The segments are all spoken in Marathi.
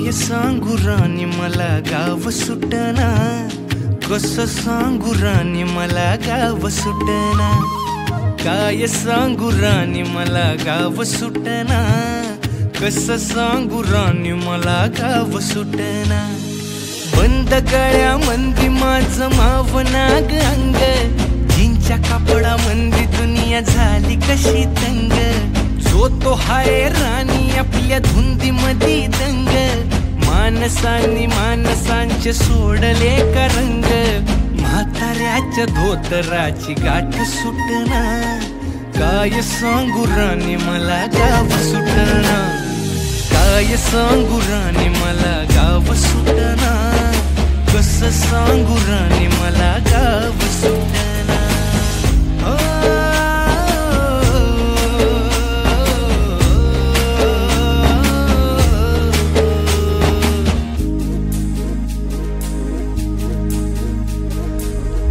काय सांगू राणी मला गाव सुटना, कसं सांगू राणी मला गाव सुटना, काय सांगू राणी मला गाव सुटना, कसं सांगू राणी मला गाव सुटना। बंद गळ्यामंदी माझं मावनाग अंग, जिंच्या कापडामंदी दुनिया झाली कशी तंग, जो तो हाय राणी आपल्या धुंदीमधी दंग, माणसांनी माणसांचे सोडले का रंग, म्हाताऱ्याच्या धोतराची गाठ सुटना, काय सांगू राणी मला गाव सुटना, काय सांगू राणी मला गाव सुटना, कसं सांगू राणी मला गाव सुटना।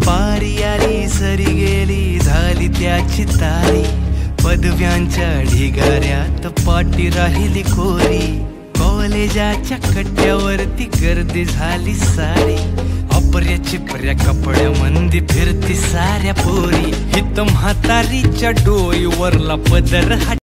पारी आली सरी गेली झाली त्याची तारी, पदव्यांच्या ढिगाऱ्यात पाटी राहिली कोरी, कॉलेजाच्या कट्ट्यावरती गर्दी झाली सारी, अपऱ्या चिपऱ्या कपड्यामंदी फिरती साऱ्या पोरी, हित म्हातारीच्या डोईवरला पदर